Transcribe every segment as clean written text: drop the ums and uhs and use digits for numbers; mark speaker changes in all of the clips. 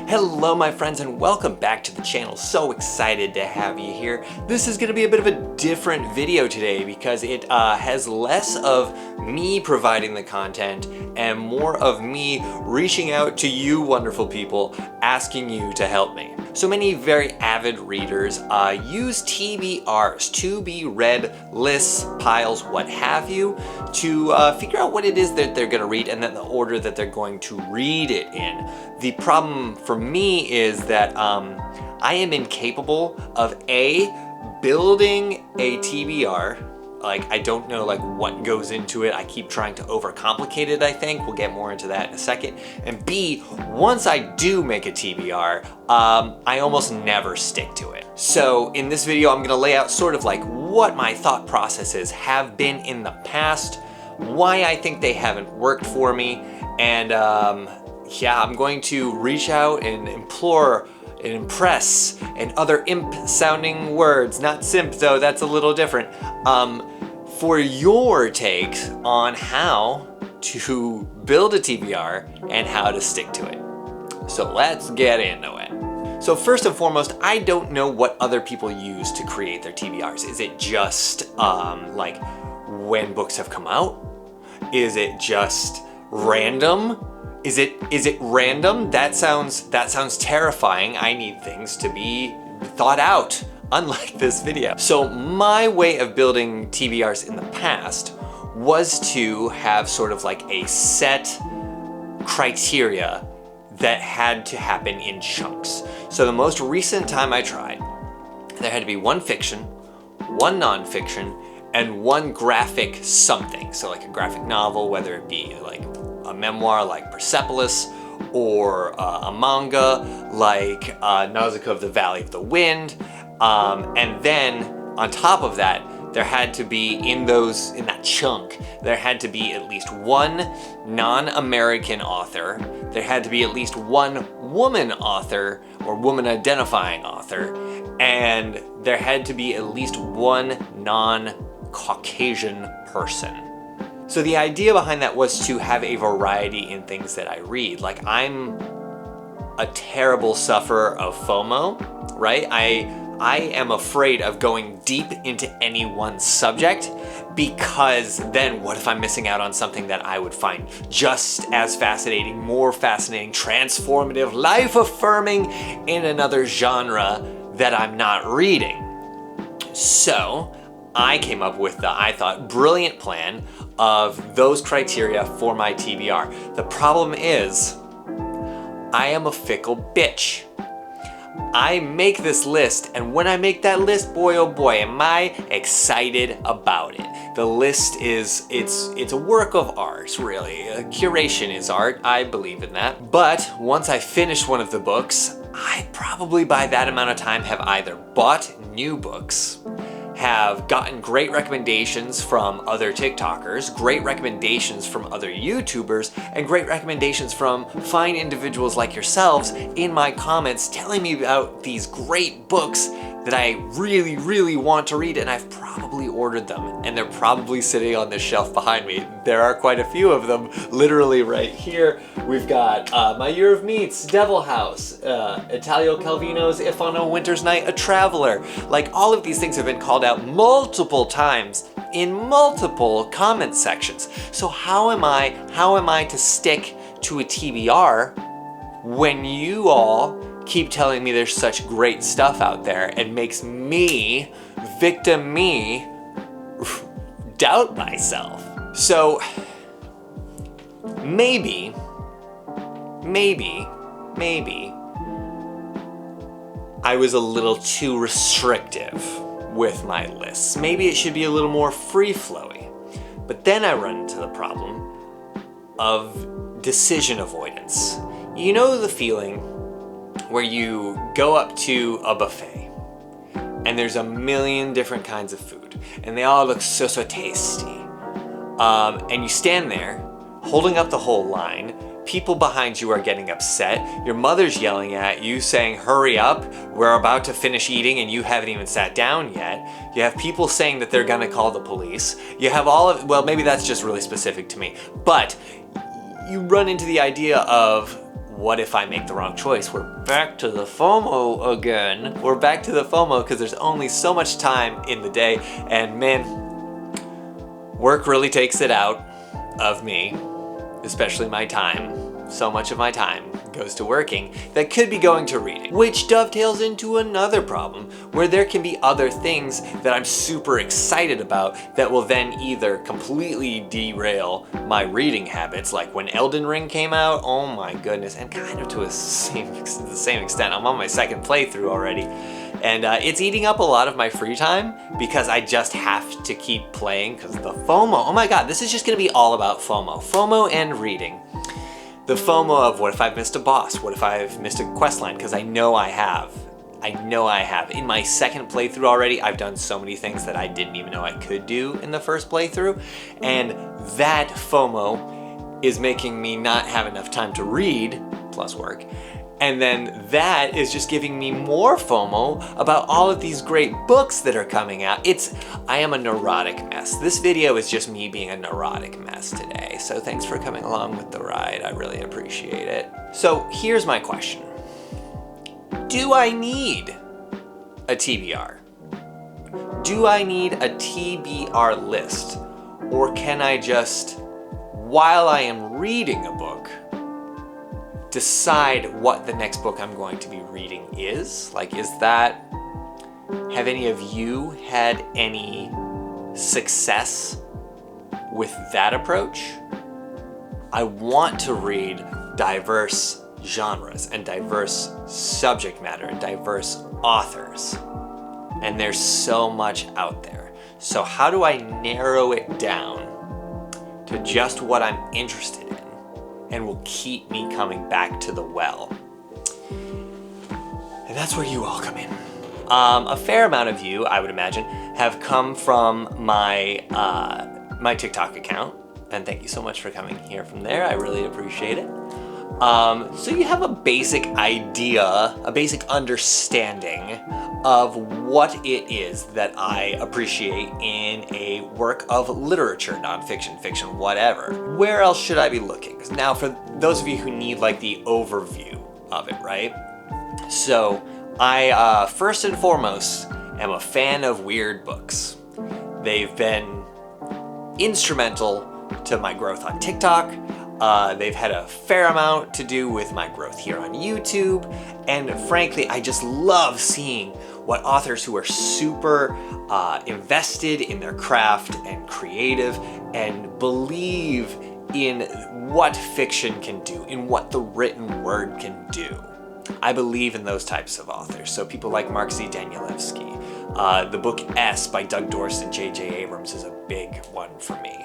Speaker 1: Hello my friends and welcome back to the channel. So excited to have you here. This is going to be a bit of a different video today because it has less of me providing the content and more of me reaching out to you wonderful people, asking you to help me. So many very avid readers use TBRs, to be read lists, piles, what have you, to figure out what it is that they're going to read and then the order that they're going to read it in. The problem for me is that I am incapable of building a TBR. Like, I don't know what goes into it. I keep trying to overcomplicate it, I think. We'll get more into that in a second. And B, once I do make a TBR, I almost never stick to it. So in this video, I'm gonna lay out sort of what my thought processes have been in the past, why I think they haven't worked for me, and yeah, I'm going to reach out and implore and impress and other imp-sounding words, not simp though, that's a little different, for your takes on how to build a TBR and how to stick to it. So let's get into it. So first and foremost, I don't know what other people use to create their TBRs. Is it just like when books have come out? Is it just random? Is it random? That sounds terrifying. I need things to be thought out, unlike this video. So my way of building TBRs in the past was to have sort of a set criteria that had to happen in chunks. So the most recent time I tried, there had to be one fiction, one nonfiction, and one graphic something. So a graphic novel, whether it be a memoir like Persepolis, or a manga like Nausicaa of the Valley of the Wind, and then on top of that, there had to be in that chunk, there had to be at least one non-American author, there had to be at least one woman author or woman identifying author, and there had to be at least one non-Caucasian person. So the idea behind that was to have a variety in things that I read. I'm a terrible sufferer of FOMO, right? I am afraid of going deep into any one subject because then what if I'm missing out on something that I would find just as fascinating, more fascinating, transformative, life-affirming in another genre that I'm not reading? So I came up with the, I thought, brilliant plan of those criteria for my TBR. The problem is, I am a fickle bitch. I make this list, and when I make that list, boy oh boy, am I excited about it. The list is, it's a work of art, really. Curation is art, I believe in that. But once I finish one of the books, I probably by that amount of time have either bought new books, have gotten great recommendations from other TikTokers, great recommendations from other YouTubers, and great recommendations from fine individuals like yourselves in my comments telling me about these great books that I really, really want to read, and I've probably ordered them, and they're probably sitting on this shelf behind me. There are quite a few of them, literally right here. We've got My Year of Meats, Devil House, Italo Calvino's If on a Winter's Night, A Traveler. All of these things have been called out multiple times in multiple comment sections. So how am I to stick to a TBR when you all keep telling me there's such great stuff out there and makes me, victim me, doubt myself? So maybe I was a little too restrictive with my lists. Maybe it should be a little more free-flowy. But then I run into the problem of decision avoidance. You know the feeling where you go up to a buffet and there's a million different kinds of food and they all look so tasty, and you stand there holding up the whole line. People behind you are getting upset. Your mother's yelling at you saying, hurry up, we're about to finish eating and you haven't even sat down yet. You have people saying that they're gonna call the police. You have well, maybe that's just really specific to me, but you run into the idea of, what if I make the wrong choice? We're back to the FOMO again. We're back to the FOMO because there's only so much time in the day, and man, work really takes it out of me, especially my time. So much of my time goes to working that could be going to reading, which dovetails into another problem where there can be other things that I'm super excited about that will then either completely derail my reading habits, like when Elden Ring came out, oh my goodness, and kind of to the same extent. I'm on my second playthrough already, and it's eating up a lot of my free time because I just have to keep playing because the FOMO. Oh my god, this is just gonna be all about FOMO and reading. The FOMO of what if I've missed a boss? What if I've missed a quest line? Because I know I have. In my second playthrough already, I've done so many things that I didn't even know I could do in the first playthrough. And that FOMO is making me not have enough time to read, plus work. And then that is just giving me more FOMO about all of these great books that are coming out. I am a neurotic mess. This video is just me being a neurotic mess today. So thanks for coming along with the ride. I really appreciate it. So here's my question. Do I need a TBR? Do I need a TBR list? Or can I just, while I am reading a book, decide what the next book I'm going to be reading is? Like, have any of you had any success with that approach? I want to read diverse genres and diverse subject matter and diverse authors. And there's so much out there. So how do I narrow it down to just what I'm interested in and will keep me coming back to the well? And that's where you all come in. A fair amount of you, I would imagine, have come from my my TikTok account, and thank you so much for coming here from there. I really appreciate it. So you have a basic idea, a basic understanding of what it is that I appreciate in a work of literature, nonfiction, fiction, whatever. Where else should I be looking? Now, for those of you who need like the overview of it, right? So I, first and foremost, am a fan of weird books. They've been instrumental to my growth on TikTok. They've had a fair amount to do with my growth here on YouTube. And frankly, I just love seeing what authors who are super invested in their craft and creative and believe in what fiction can do, in what the written word can do. I believe in those types of authors. So people like Mark Z. Danielewski. The book S by Doug Dorst and J.J. Abrams is a big one for me.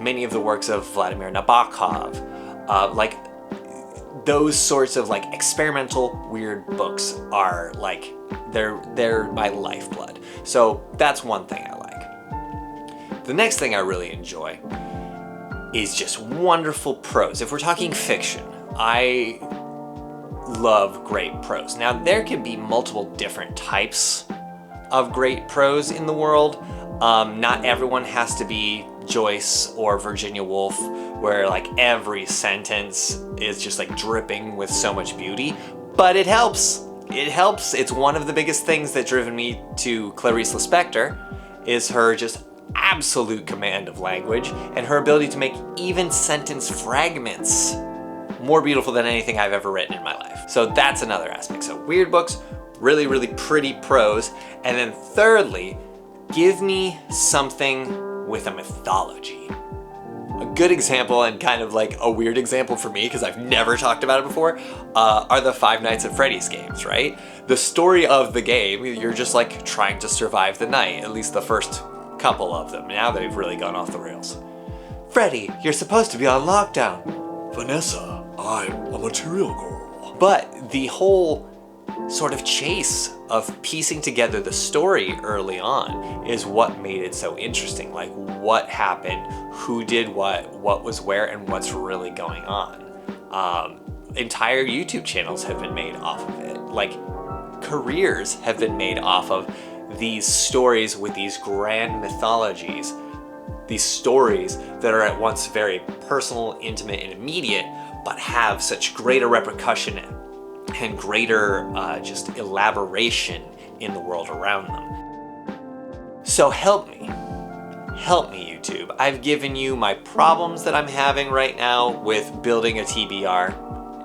Speaker 1: Many of the works of Vladimir Nabokov, like those sorts of like experimental weird books are like, they're my lifeblood. So that's one thing I like. The next thing I really enjoy is just wonderful prose. If we're talking fiction, I love great prose. Now there can be multiple different types of great prose in the world. Not everyone has to be Joyce or Virginia Woolf, where like every sentence is just like dripping with so much beauty, but it helps. It helps. It's one of the biggest things that driven me to Clarice Lispector is her just absolute command of language and her ability to make even sentence fragments more beautiful than anything I've ever written in my life. So that's another aspect. So weird books, really, really pretty prose. And then thirdly, give me something with a mythology. A good example, and kind of like a weird example for me because I've never talked about it before, are the Five Nights at Freddy's games, right? The story of the game, you're just like trying to survive the night, at least the first couple of them. Now they've really gone off the rails. Freddy, you're supposed to be on lockdown. Vanessa, I'm a material girl. But the whole sort of chase of piecing together the story early on is what made it so interesting. Like what happened, who did what was where, and what's really going on. Entire YouTube channels have been made off of it. Like careers have been made off of these stories with these grand mythologies. These stories that are at once very personal, intimate, and immediate, but have such greater repercussion and greater just elaboration in the world around them. So help me, YouTube. I've given you my problems that I'm having right now with building a TBR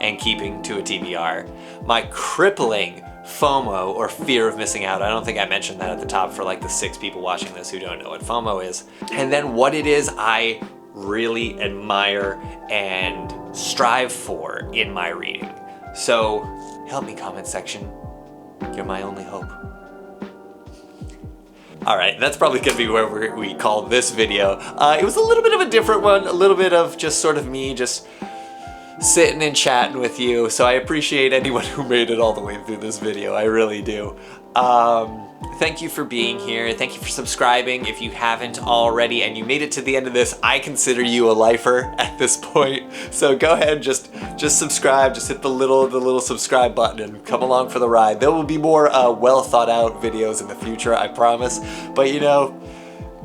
Speaker 1: and keeping to a TBR, my crippling FOMO, or fear of missing out. I don't think I mentioned that at the top for like the 6 people watching this who don't know what FOMO is. And then what it is I really admire and strive for in my reading. So help me, comment section. You're my only hope. All right, that's probably gonna be where we call this video. It was a little bit of a different one, a little bit of just sort of me just sitting and chatting with you. So I appreciate anyone who made it all the way through this video. I really do. Thank you for being here. Thank you for subscribing. If you haven't already and you made it to the end of this, I consider you a lifer at this point. So go ahead, just subscribe. Just hit the little subscribe button and come along for the ride. There will be more well thought out videos in the future, I promise. But you know,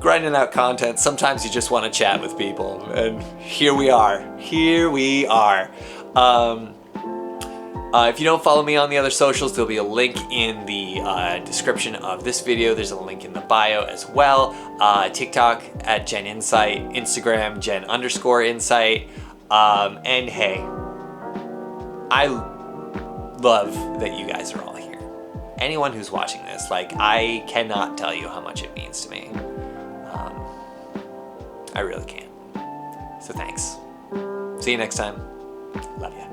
Speaker 1: grinding out content, sometimes you just want to chat with people, and here we are. If you don't follow me on the other socials, there'll be a link in the description of this video. There's a link in the bio as well. TikTok at Gen Insight, Instagram Gen_Insight, and hey, I love that you guys are all here. Anyone who's watching this, like, I cannot tell you how much it means to me. I really can't. So thanks. See you next time. Love ya.